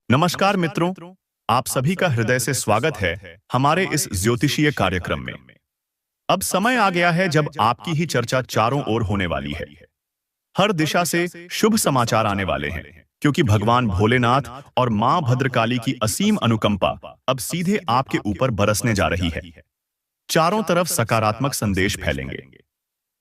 नमस्कार मित्रों, आप सभी का हृदय से स्वागत है हमारे इस ज्योतिषीय कार्यक्रम में। अब समय आ गया है जब आपकी ही चर्चा चारों ओर होने वाली है। हर दिशा से शुभ समाचार आने वाले हैं, क्योंकि भगवान भोलेनाथ और मां भद्रकाली की असीम अनुकंपा अब सीधे आपके ऊपर बरसने जा रही है। चारों तरफ सकारात्मक संदेश फैलेंगे।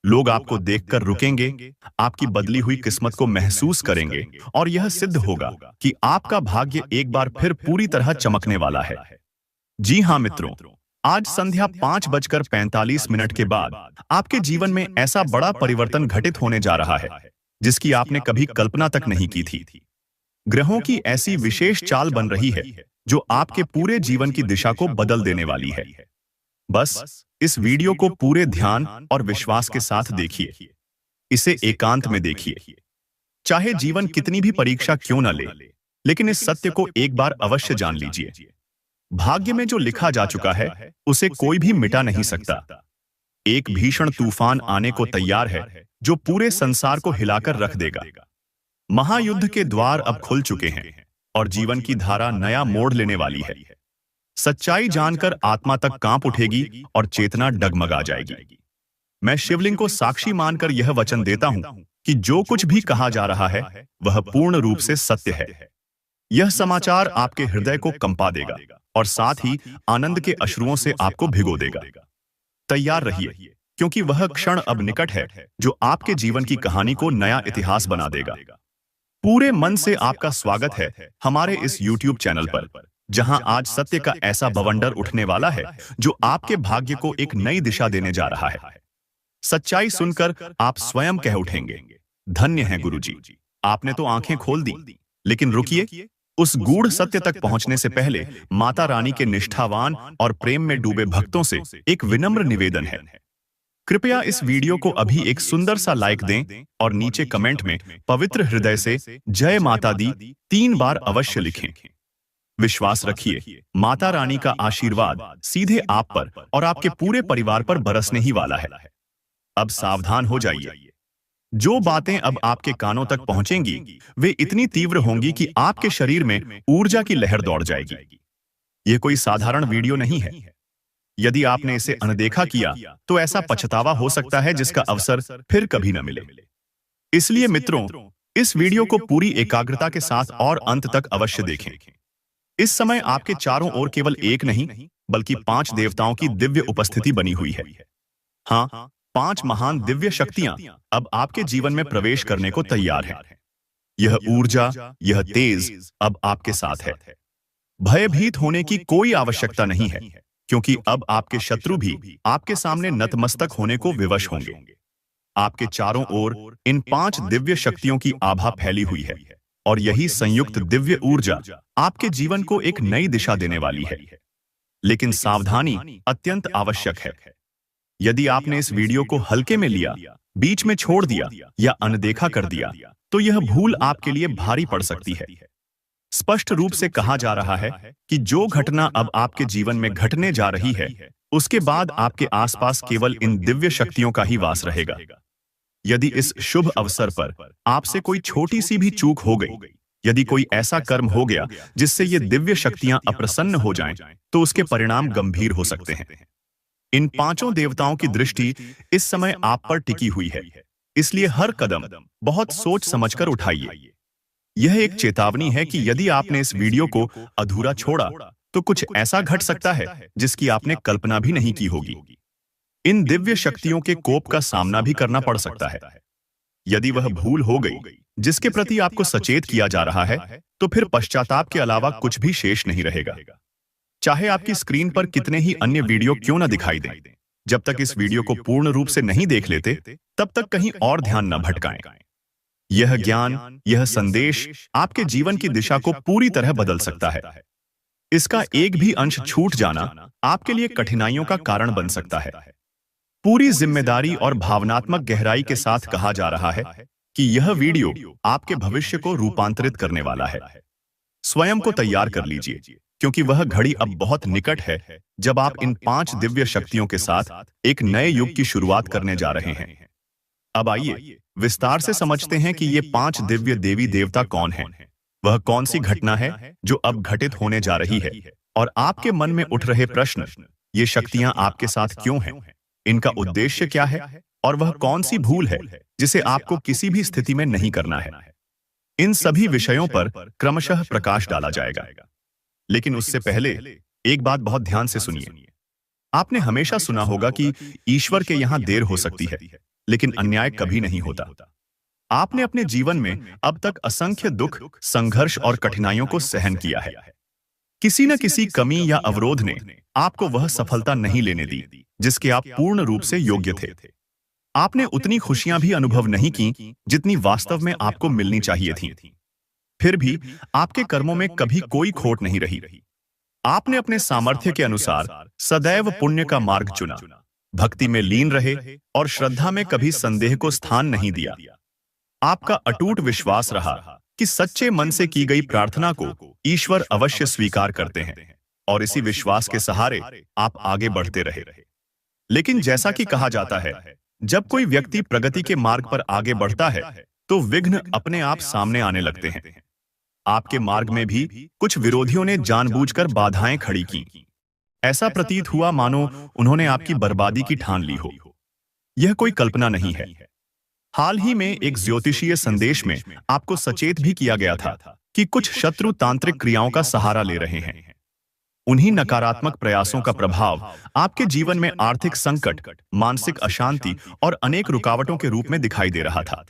लोग आपको देखकर रुकेंगे, आपकी बदली हुई किस्मत को महसूस करेंगे और यह सिद्ध होगा कि आपका भाग्य एक बार फिर पूरी तरह चमकने वाला है। जी हाँ मित्रों, आज संध्या 5:45 के बाद आपके जीवन में ऐसा बड़ा परिवर्तन घटित होने जा रहा है, जिसकी आपने कभी कल्पना तक नहीं की थी। ग्रहों की ऐसी विशेष चाल बन रही है, जो आपके पूरे जीवन की दिशा को बदल देने वाली है। बस इस वीडियो को पूरे ध्यान और विश्वास के साथ देखिए। इसे एकांत में देखिए। चाहे जीवन कितनी भी परीक्षा क्यों न ले, लेकिन इस सत्य को एक बार अवश्य जान लीजिए। भाग्य में जो लिखा जा चुका है, उसे कोई भी मिटा नहीं सकता। एक भीषण तूफान आने को तैयार है, जो पूरे संसार को हिलाकर रख देगा। महायुद्ध के द्वार अब खुल चुके हैं और जीवन की धारा नया मोड़ लेने वाली है। सच्चाई जानकर आत्मा तक कांप उठेगी और चेतना डगमगा जाएगी। मैं शिवलिंग को साक्षी मानकर यह वचन देता हूं कि जो कुछ भी कहा जा रहा है, वह पूर्ण रूप से सत्य है। यह समाचार आपके हृदय को कंपा देगा और साथ ही आनंद के अश्रुओं से आपको भिगो देगा। तैयार रहिए, क्योंकि वह क्षण अब निकट है जो आपके जीवन की कहानी को नया इतिहास बना देगा। पूरे मन से आपका स्वागत है हमारे इस YouTube चैनल पर, जहां आज सत्य का ऐसा बवंडर उठने वाला है जो आपके भाग्य को एक नई दिशा देने जा रहा है। सच्चाई सुनकर आप स्वयं कह उठेंगे, धन्य हैं गुरुजी, आपने तो आंखें खोल दी। लेकिन रुकिए, उस गूढ़ सत्य तक पहुंचने से पहले माता रानी के निष्ठावान और प्रेम में डूबे भक्तों से एक विनम्र निवेदन है। कृपया इस वीडियो को अभी एक सुंदर सा लाइक दें और नीचे कमेंट में पवित्र हृदय से जय माता दी 3 बार अवश्य लिखें। विश्वास रखिए, माता रानी का आशीर्वाद सीधे आप पर और आपके पूरे परिवार पर बरसने ही वाला है। अब सावधान हो जाइए। जो बातें अब आपके कानों तक पहुंचेंगी, वे इतनी तीव्र होंगी कि आपके शरीर में ऊर्जा की लहर दौड़ जाएगी। यह कोई साधारण वीडियो नहीं है। यदि आपने इसे अनदेखा किया, तो ऐसा पछतावा हो सकता है जिसका अवसर फिर कभी न मिले। इसलिए मित्रों, इस वीडियो को पूरी एकाग्रता के साथ और अंत तक अवश्य देखें। इस समय आपके चारों ओर केवल एक नहीं, बल्कि 5 देवताओं की दिव्य उपस्थिति बनी हुई है। हाँ, 5 महान दिव्य शक्तियां अब आपके जीवन में प्रवेश करने को तैयार हैं। यह ऊर्जा, यह तेज अब आपके साथ है। भयभीत होने की कोई आवश्यकता नहीं है, क्योंकि अब आपके शत्रु भी आपके सामने नतमस्तक होने को विवश होंगे। आपके चारों ओर इन 5 दिव्य शक्तियों की आभा फैली हुई है, और यही संयुक्त दिव्य ऊर्जा आपके जीवन को एक नई दिशा देने वाली है। लेकिन सावधानी अत्यंत आवश्यक है। यदि आपने इस वीडियो को हल्के में लिया, बीच में छोड़ दिया या अनदेखा कर दिया, तो यह भूल आपके लिए भारी पड़ सकती है। स्पष्ट रूप से कहा जा रहा है कि जो घटना अब आपके जीवन में घटने जा रही है, उसके बाद आपके आसपास केवल इन दिव्य शक्तियों का ही वास रहेगा। यदि इस शुभ अवसर पर आपसे कोई छोटी सी भी चूक हो गई, यदि कोई ऐसा कर्म हो गया जिससे ये दिव्य शक्तियां अप्रसन्न हो जाएं, तो उसके परिणाम गंभीर हो सकते हैं। इन 5 देवताओं की दृष्टि इस समय आप पर टिकी हुई है, इसलिए हर कदम बहुत सोच समझकर उठाइए। यह एक चेतावनी है कि यदि आपने इस वीडियो को अधूरा छोड़ा, तो कुछ ऐसा घट सकता है जिसकी आपने कल्पना भी नहीं की होगी। इन दिव्य शक्तियों के कोप का सामना भी करना पड़ सकता है। यदि वह भूल हो गई जिसके प्रति आपको सचेत किया जा रहा है, तो फिर पश्चाताप के अलावा कुछ भी शेष नहीं रहेगा। चाहे आपकी स्क्रीन पर कितने ही अन्य वीडियो क्यों न दिखाई दें, जब तक इस वीडियो को पूर्ण रूप से नहीं देख लेते, तब तक कहीं और ध्यान न भटकाएं। यह ज्ञान, यह संदेश आपके जीवन की दिशा को पूरी तरह बदल सकता है। इसका एक भी अंश छूट जाना आपके लिए कठिनाइयों का कारण बन सकता है। पूरी जिम्मेदारी और भावनात्मक गहराई के साथ कहा जा रहा है कि यह वीडियो आपके भविष्य को रूपांतरित करने वाला है। स्वयं को तैयार कर लीजिए, क्योंकि वह घड़ी अब बहुत निकट है जब आप इन 5 दिव्य शक्तियों के साथ एक नए युग की शुरुआत करने जा रहे हैं। अब आइए विस्तार से समझते हैं कि ये 5 दिव्य देवी देवता कौन हैं, वह कौन सी घटना है जो अब घटित होने जा रही है, और आपके मन में उठ रहे प्रश्न, ये शक्तियां आपके साथ क्यों हैं, इनका उद्देश्य क्या है, और वह कौन सी भूल है जिसे आपको किसी भी स्थिति में नहीं करना है। इन सभी विषयों पर क्रमशः प्रकाश डाला जाएगा। लेकिन उससे पहले एक बात बहुत ध्यान से सुनिए। आपने हमेशा सुना होगा कि ईश्वर के यहां देर हो सकती है, लेकिन अन्याय कभी नहीं होता। आपने अपने जीवन में अब तक असंख्य दुख, संघर्ष और कठिनाइयों को सहन किया है। किसी न किसी कमी या अवरोध ने आपको वह सफलता नहीं लेने दी जिसके आप पूर्ण रूप से योग्य थे। आपने उतनी खुशियां भी अनुभव नहीं की जितनी वास्तव में आपको मिलनी चाहिए थी। फिर भी आपके कर्मों में कभी कोई खोट नहीं रही। आपने अपने सामर्थ्य के अनुसार सदैव पुण्य का मार्ग चुना, भक्ति में लीन रहे और श्रद्धा में कभी संदेह को स्थान नहीं दिया। आपका अटूट विश्वास रहा कि सच्चे मन से की गई प्रार्थना को ईश्वर अवश्य स्वीकार करते हैं, और इसी विश्वास के सहारे आप आगे बढ़ते रहे। लेकिन जैसा कि कहा जाता है, जब कोई व्यक्ति प्रगति के मार्ग पर आगे बढ़ता है तो विघ्न अपने आप सामने आने लगते हैं। आपके मार्ग में भी कुछ विरोधियों ने जानबूझकर बाधाएं खड़ी की। ऐसा प्रतीत हुआ मानो उन्होंने आपकी बर्बादी की ठान ली हो। यह कोई कल्पना नहीं है। हाल ही में एक ज्योतिषीय संदेश में आपको सचेत भी किया गया था कि कुछ शत्रु तांत्रिक क्रियाओं का सहारा ले रहे हैं। उन्हीं नकारात्मक प्रयासों का प्रभाव आपके जीवन में आर्थिक संकट, मानसिक अशांति और अनेक रुकावटों के रूप में दिखाई दे रहा था।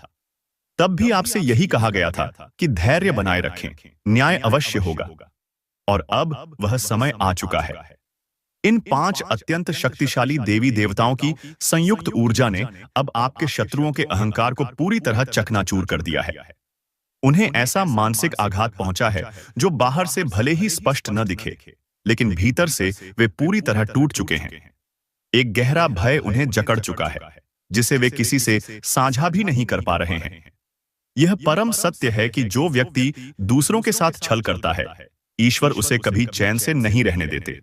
तब भी आपसे यही कहा गया था कि धैर्य बनाए रखें, न्याय अवश्य होगा। और अब वह समय आ चुका है। इन 5 अत्यंत शक्तिशाली देवी देवताओं की संयुक्त ऊर्जा ने अब आपके शत्रुओं के अहंकार को पूरी तरह चकनाचूर कर दिया है। उन्हें ऐसा मानसिक आघात पहुंचा है जो बाहर से भले ही स्पष्ट न दिखे, लेकिन भीतर से वे पूरी तरह टूट चुके हैं। एक गहरा भय उन्हें जकड़ चुका है, जिसे वे किसी से साझा भी नहीं कर पा रहे हैं। यह परम सत्य है कि जो व्यक्ति दूसरों के साथ छल करता है, ईश्वर उसे कभी चैन से नहीं रहने देते।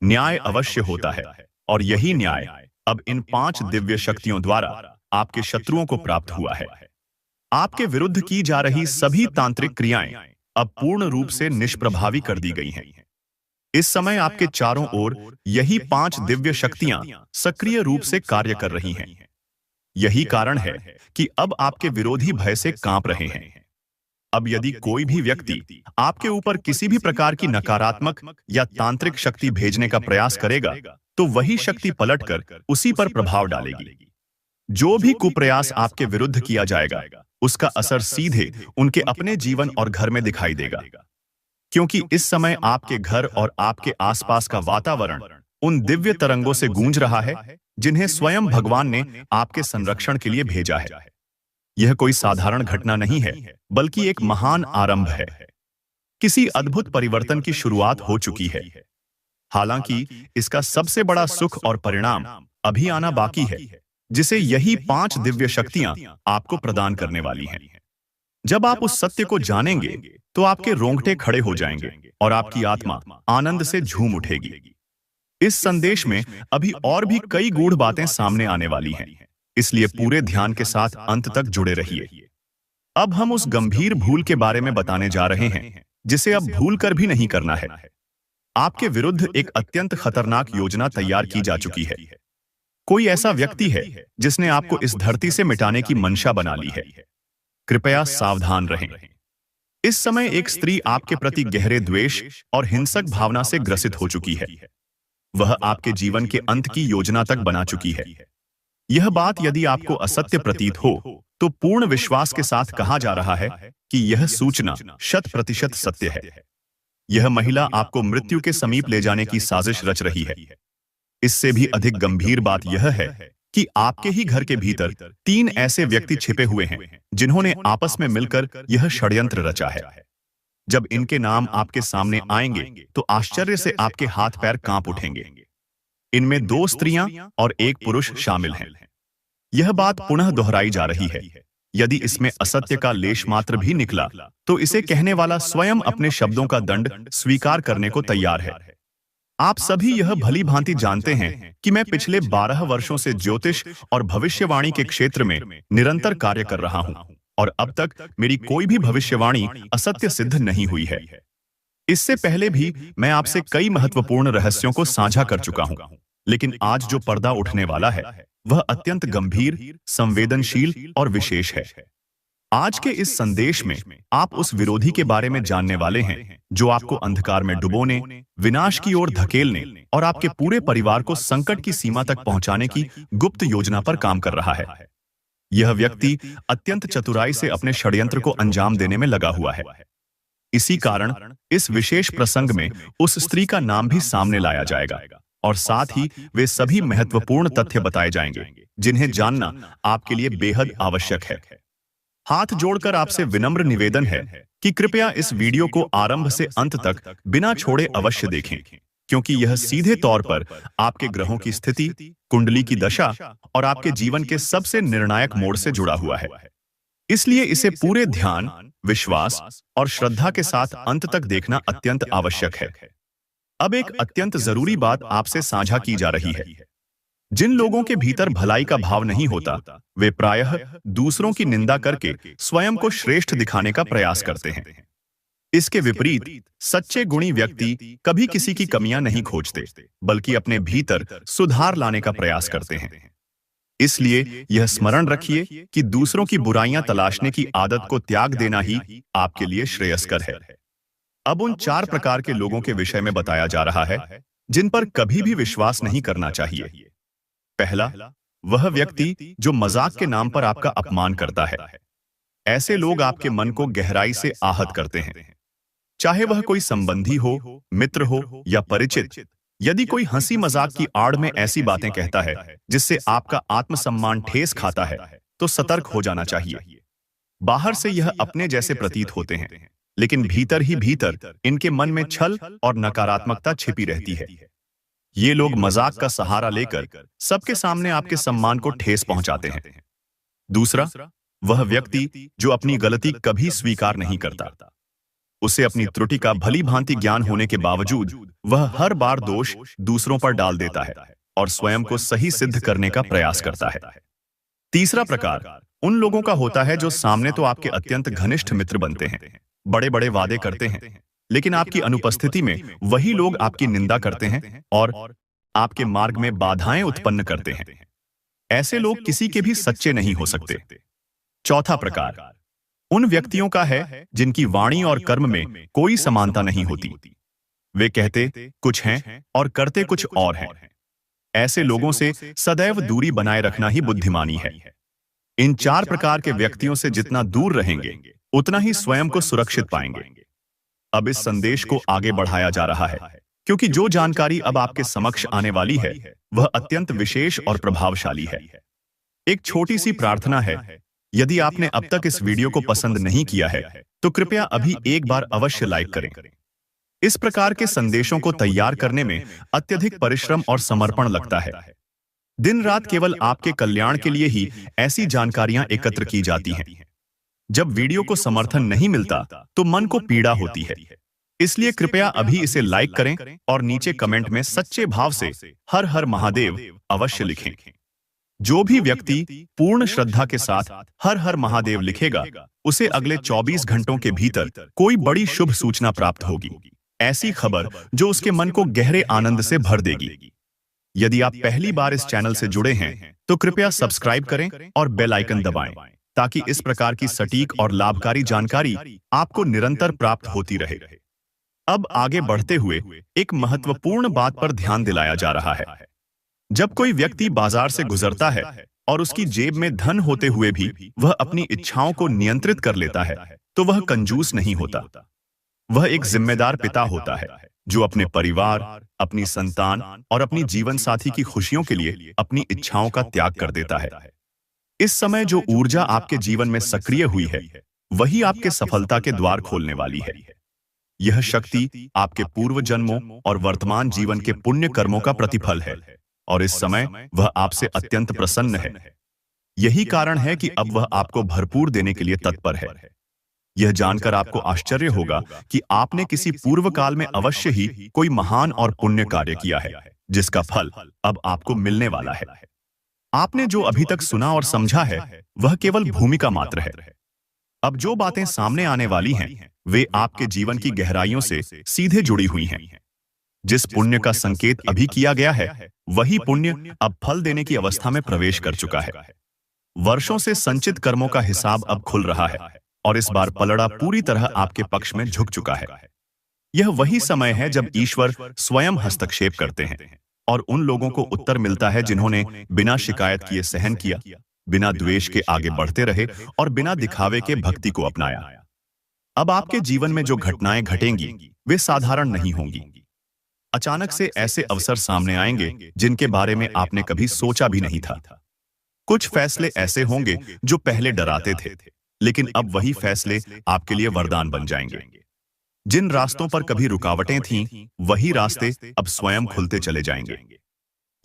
न्याय अवश्य होता है, और यही न्याय अब इन 5 दिव्य शक्तियों द्वारा आपके शत्रुओं को प्राप्त हुआ है। आपके विरुद्ध की जा रही सभी तांत्रिक क्रियाएं अब पूर्ण रूप से निष्प्रभावी कर दी गई हैं। इस समय आपके चारों ओर यही 5 दिव्य शक्तियां सक्रिय रूप से कार्य कर रही हैं। यही कारण है कि अब आपके विरोधी भय से कांप रहे हैं। अब यदि कोई भी व्यक्ति आपके ऊपर किसी भी प्रकार की नकारात्मक या तांत्रिक शक्ति भेजने का प्रयास करेगा, तो वही शक्ति पलटकर उसी पर प्रभाव डालेगी। जो भी कुप्रयास आपके विरुद्ध किया जाएगा, उसका असर सीधे उनके अपने जीवन और घर में दिखाई देगा। क्योंकि इस समय आपके घर और आपके आसपास का वातावरण उन दिव्य तरंगों से गूंज रहा है जिन्हें स्वयं भगवान ने आपके संरक्षण के लिए भेजा है। यह कोई साधारण घटना नहीं है, बल्कि एक महान आरंभ है। किसी अद्भुत परिवर्तन की शुरुआत हो चुकी है। हालांकि इसका सबसे बड़ा सुख और परिणाम अभी आना बाकी है, जिसे यही 5 दिव्य शक्तियां आपको प्रदान करने वाली हैं। जब आप उस सत्य को जानेंगे तो आपके रोंगटे खड़े हो जाएंगे और आपकी आत्मा आनंद से झूम उठेगी। इस संदेश में अभी और भी कई गूढ़ बातें सामने आने वाली हैं, इसलिए पूरे ध्यान के साथ अंत तक जुड़े रहिए। अब हम उस गंभीर भूल के बारे में बताने जा रहे हैं जिसे अब भूल कर भी नहीं करना है। आपके विरुद्ध एक अत्यंत खतरनाक योजना तैयार की जा चुकी है। कोई ऐसा व्यक्ति है जिसने आपको इस धरती से मिटाने की मंशा बना ली है। कृपया सावधान रहें। इस समय एक स्त्री आपके प्रति गहरे द्वेष और हिंसक भावना से ग्रसित हो चुकी है। वह आपके जीवन के अंत की योजना तक बना चुकी है। यह बात यदि आपको असत्य प्रतीत हो तो पूर्ण विश्वास के साथ कहा जा रहा है कि यह सूचना 100% सत्य है। यह महिला आपको मृत्यु के समीप ले जाने की साजिश रच रही है। इससे भी अधिक गंभीर बात यह है कि आपके ही घर के भीतर 3 ऐसे व्यक्ति छिपे हुए हैं जिन्होंने आपस में मिलकर यह षड्यंत्र रचा है। जब इनके नाम आपके सामने आएंगे तो आश्चर्य से आपके हाथ पैर कांप उठेंगे। इनमें 2 स्त्रियां और 1 पुरुष शामिल हैं। यह बात पुनः दोहराई जा रही है। यदि इसमें असत्य का लेश मात्र भी निकला तो इसे कहने वाला स्वयं अपने शब्दों का दंड स्वीकार करने को तैयार है। आप सभी यह भली भांति जानते हैं कि मैं पिछले 12 वर्षों से ज्योतिष और भविष्यवाणी के क्षेत्र में निरंतर कार्य कर रहा हूं। और अब तक मेरी कोई भी भविष्यवाणी असत्य सिद्ध नहीं हुई है। इससे पहले भी मैं आपसे कई महत्वपूर्ण रहस्यों को साझा कर चुका हूं, लेकिन आज जो पर्दा उठने वाला है वह अत्यंत गंभीर, संवेदनशील और विशेष है। आज के इस संदेश में आप उस विरोधी के बारे में जानने वाले हैं जो आपको अंधकार में डुबोने, विनाश की ओर धकेलने और आपके पूरे परिवार को संकट की सीमा तक पहुंचाने की गुप्त योजना पर काम कर रहा है। यह व्यक्ति अत्यंत चतुराई से अपने षड्यंत्र को अंजाम देने में लगा हुआ है। इसी कारण इस विशेष प्रसंग में उस स्त्री का नाम भी सामने लाया जाएगा और साथ ही वे सभी महत्वपूर्ण तथ्य बताए जाएंगे जिन्हें जानना आपके लिए बेहद आवश्यक है। हाथ जोड़कर आपसे विनम्र निवेदन है कि कृपया इस वीडियो को आरंभ से अंत तक बिना छोड़े अवश्य देखें, क्योंकि यह सीधे तौर पर आपके ग्रहों की स्थिति, कुंडली की दशा और आपके जीवन के सबसे निर्णायक मोड़ से जुड़ा हुआ है। इसलिए इसे पूरे ध्यान, विश्वास और श्रद्धा के साथ अंत तक देखना अत्यंत आवश्यक है। अब एक अत्यंत जरूरी बात आपसे साझा की जा रही है। जिन लोगों के भीतर भलाई का भाव नहीं होता, वे प्रायः दूसरों की निंदा करके स्वयं को श्रेष्ठ दिखाने का प्रयास करते हैं। इसके विपरीत सच्चे गुणी व्यक्ति कभी किसी की कमियां नहीं खोजते, बल्कि अपने भीतर सुधार लाने का प्रयास करते हैं। इसलिए यह स्मरण रखिए कि दूसरों की बुराइयां तलाशने की आदत को त्याग देना ही आपके लिए श्रेयस्कर है। अब उन 4 प्रकार के लोगों के विषय में बताया जा रहा है जिन पर कभी भी विश्वास नहीं करना चाहिए। पहला, वह व्यक्ति जो मजाक के नाम पर आपका अपमान करता है। ऐसे लोग आपके मन को गहराई से आहत करते हैं। चाहे वह कोई संबंधी हो, मित्र हो या परिचित, यदि कोई हंसी मजाक की आड़ में ऐसी बातें कहता है जिससे आपका आत्मसम्मान ठेस खाता है, तो सतर्क हो जाना चाहिए। बाहर से यह अपने जैसे प्रतीत होते हैं, लेकिन भीतर ही भीतर इनके मन में छल और नकारात्मकता छिपी रहती है। ये लोग मजाक का सहारा लेकर सबके सामने आपके सम्मान को ठेस पहुंचाते हैं। दूसरा, वह व्यक्ति जो अपनी गलती कभी स्वीकार नहीं करता। उसे अपनी त्रुटि का भली भांति ज्ञान होने के बावजूद वह हर बार दोष दूसरों पर डाल देता है और स्वयं को सही सिद्ध करने का प्रयास करता है। तीसरा प्रकार उन लोगों का होता है जो सामने तो आपके अत्यंत घनिष्ठ मित्र बनते हैं, बड़े बड़े वादे करते हैं, लेकिन आपकी अनुपस्थिति में वही लोग आपकी निंदा करते हैं और आपके मार्ग में बाधाएं उत्पन्न करते हैं। ऐसे लोग किसी के भी सच्चे नहीं हो सकते। चौथा प्रकार उन व्यक्तियों का है जिनकी वाणी और कर्म में कोई समानता नहीं होती। वे कहते कुछ हैं और करते कुछ और हैं। ऐसे लोगों से सदैव दूरी बनाए रखना ही बुद्धिमानी है। इन 4 प्रकार के व्यक्तियों से जितना दूर रहेंगे, उतना ही स्वयं को सुरक्षित पाएंगे। अब इस संदेश को आगे बढ़ाया जा रहा है, क्योंकि जो जानकारी अब आपके समक्ष आने वाली है, वह अत्यंत विशेष और प्रभावशाली है। एक छोटी सी प्रार्थना है, यदि आपने अब तक इस वीडियो को पसंद नहीं किया है, तो कृपया अभी एक बार अवश्य लाइक करें। इस प्रकार के संदेशों को तैयार करने में अत्यधिक परिश्रम और समर्पण लगता है। दिन रात केवल आपके कल्याण के लिए ही ऐसी जानकारियां एकत्र की जाती हैं। जब वीडियो को समर्थन नहीं मिलता, तो मन को पीड़ा होती है। इसलिए कृपया अभी इसे लाइक करें और नीचे कमेंट में सच्चे भाव से हर हर महादेव अवश्य लिखें। जो भी व्यक्ति पूर्ण श्रद्धा के साथ हर हर महादेव लिखेगा, उसे अगले 24 घंटों के भीतर कोई बड़ी शुभ सूचना प्राप्त होगी। ऐसी खबर जो उसके मन को गहरे आनंद से भर देगी। यदि आप पहली बार इस चैनल से जुड़े हैं, तो कृपया सब्सक्राइब करें और बेल आइकन दबाएं, ताकि इस प्रकार की सटीक और लाभकारी जानकारी आपको निरंतर प्राप्त होती रहे। अब आगे बढ़ते हुए एक महत्वपूर्ण बात पर ध्यान दिलाया जा रहा है। जब कोई व्यक्ति बाजार से गुजरता है और उसकी जेब में धन होते हुए भी वह अपनी इच्छाओं को नियंत्रित कर लेता है, तो वह कंजूस नहीं होता। वह एक जिम्मेदार पिता होता है, जो अपने परिवार, अपनी संतान और अपनी जीवन साथी की खुशियों के लिए अपनी इच्छाओं का त्याग कर देता है। इस समय जो ऊर्जा आपके जीवन में सक्रिय हुई है, वही आपके सफलता के द्वार खोलने वाली है। यह शक्ति आपके पूर्व जन्मों और वर्तमान जीवन के पुण्य कर्मों का प्रतिफल है, और इस समय वह आपसे अत्यंत प्रसन्न है। यही कारण है कि अब वह आपको भरपूर देने के लिए तत्पर है। यह जानकर आपको आश्चर्य होगा कि आपने किसी पूर्व काल में अवश्य ही कोई महान और पुण्य कार्य किया है, जिसका फल अब आपको मिलने वाला है। आपने जो अभी तक सुना और समझा है, वह केवल भूमिका मात्र है। अब जो बातें सामने आने वाली हैं, वे आपके जीवन की गहराइयों से सीधे जुड़ी हुई हैं। जिस पुण्य का संकेत अभी किया गया है, वही पुण्य अब फल देने की अवस्था में प्रवेश कर चुका है। वर्षों से संचित कर्मों का हिसाब अब खुल रहा है और इस बार पलड़ा पूरी तरह आपके पक्ष में झुक चुका है। यह वही समय है जब ईश्वर स्वयं हस्तक्षेप करते हैं और उन लोगों को उत्तर मिलता है जिन्होंने बिना शिकायत किए सहन किया, बिना द्वेष के आगे बढ़ते रहे और बिना दिखावे के भक्ति को अपनाया। अब आपके जीवन में जो घटनाएं घटेंगी, वे साधारण नहीं होंगी। अचानक से ऐसे अवसर सामने आएंगे जिनके बारे में आपने कभी सोचा भी नहीं था। कुछ फैसले ऐसे होंगे जो पहले डराते थे, लेकिन अब वही फैसले आपके लिए वरदान बन जाएंगे। जिन रास्तों पर कभी रुकावटें थीं, वही रास्ते अब स्वयं खुलते चले जाएंगे।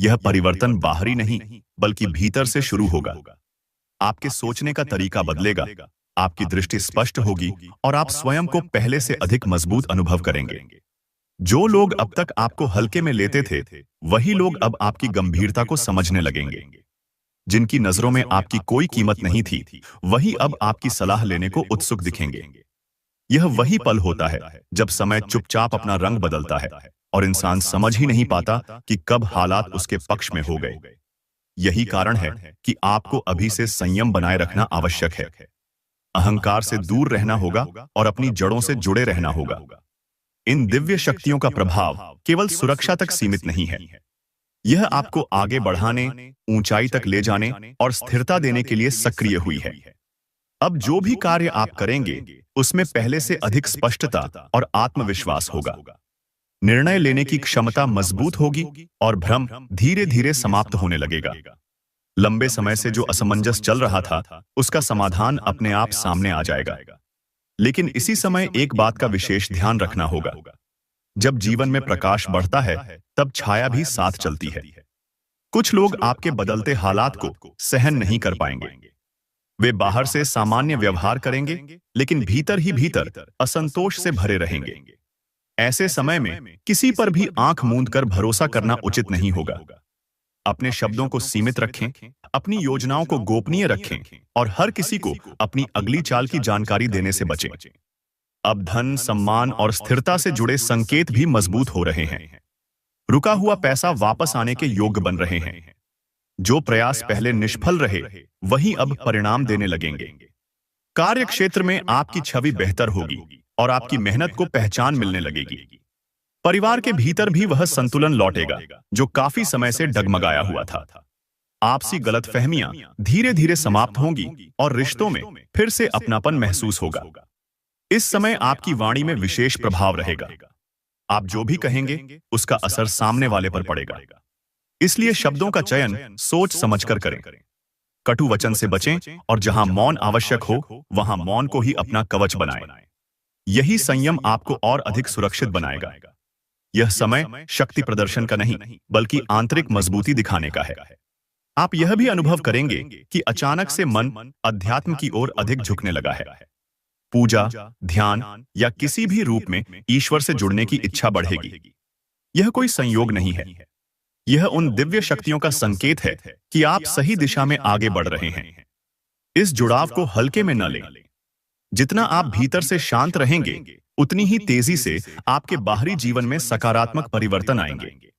यह परिवर्तन बाहरी नहीं, बल्कि भीतर से शुरू होगा। आपके सोचने का तरीका बदलेगा, आपकी दृष्टि स्पष्ट होगी और आप स्वयं को पहले से अधिक मजबूत अनुभव करेंगे। जो लोग अब तक आपको हल्के में लेते थे, वही लोग अब आपकी गंभीरता को समझने लगेंगे। जिनकी नजरों में आपकी कोई कीमत नहीं थी, वही अब आपकी सलाह लेने को उत्सुक दिखेंगे। यह वही पल होता है जब समय चुपचाप अपना रंग बदलता है और इंसान समझ ही नहीं पाता कि कब हालात उसके पक्ष में हो गए। यही कारण है कि आपको अभी से संयम बनाए रखना आवश्यक है। अहंकार से दूर रहना होगा और अपनी जड़ों से जुड़े रहना होगा। इन दिव्य शक्तियों का प्रभाव केवल सुरक्षा तक सीमित नहीं है। यह आपको आगे बढ़ाने, ऊंचाई तक ले जाने और स्थिरता देने के लिए सक्रिय हुई है। अब जो भी कार्य आप करेंगे, उसमें पहले से अधिक स्पष्टता और आत्मविश्वास होगा। निर्णय लेने की क्षमता मजबूत होगी और भ्रम धीरे धीरे समाप्त होने लगेगा। लंबे समय से जो असमंजस चल रहा था, उसका समाधान अपने आप सामने आ जाएगा। लेकिन इसी समय एक बात का विशेष ध्यान रखना होगा। जब जीवन में प्रकाश बढ़ता है, तब छाया भी साथ चलती है। कुछ लोग आपके बदलते हालात को सहन नहीं कर पाएंगे। वे बाहर से सामान्य व्यवहार करेंगे, लेकिन भीतर ही भीतर असंतोष से भरे रहेंगे। ऐसे समय में किसी पर भी आंख मूंद कर भरोसा करना उचित नहीं होगा। अपने शब्दों को सीमित रखें, अपनी योजनाओं को गोपनीय रखें और हर किसी को अपनी अगली चाल की जानकारी देने से बचें। अब धन, सम्मान और स्थिरता से जुड़े संकेत भी मजबूत हो रहे हैं। रुका हुआ पैसा वापस आने के योग्य बन रहे हैं। जो प्रयास पहले निष्फल रहे, वही अब परिणाम देने लगेंगे। कार्य क्षेत्र में आपकी छवि बेहतर होगी और आपकी मेहनत को पहचान मिलने लगेगी। परिवार के भीतर भी वह संतुलन लौटेगा जो काफी समय से डगमगाया हुआ था। आपसी गलतफहमियां धीरे धीरे समाप्त होंगी और रिश्तों में फिर से अपनापन महसूस होगा। इस समय आपकी वाणी में विशेष प्रभाव रहेगा। आप जो भी कहेंगे, उसका असर सामने वाले पर पड़ेगा। इसलिए शब्दों का चयन सोच समझकर करें। कटु वचन से बचें और जहां मौन आवश्यक हो, वहां मौन को ही अपना कवच बनाएं। यही संयम आपको और अधिक सुरक्षित बनाएगा। यह समय शक्ति प्रदर्शन का नहीं, बल्कि आंतरिक मजबूती दिखाने का है। आप यह भी अनुभव करेंगे कि अचानक से मन अध्यात्म की ओर अधिक झुकने लगा है। पूजा, ध्यान या किसी भी रूप में ईश्वर से जुड़ने की इच्छा बढ़ेगी। यह कोई संयोग नहीं है। यह उन दिव्य शक्तियों का संकेत है कि आप सही दिशा में आगे बढ़ रहे हैं। इस जुड़ाव को हल्के में न लें। जितना आप भीतर से शांत रहेंगे, उतनी ही तेजी से आपके बाहरी जीवन में सकारात्मक परिवर्तन आएंगे।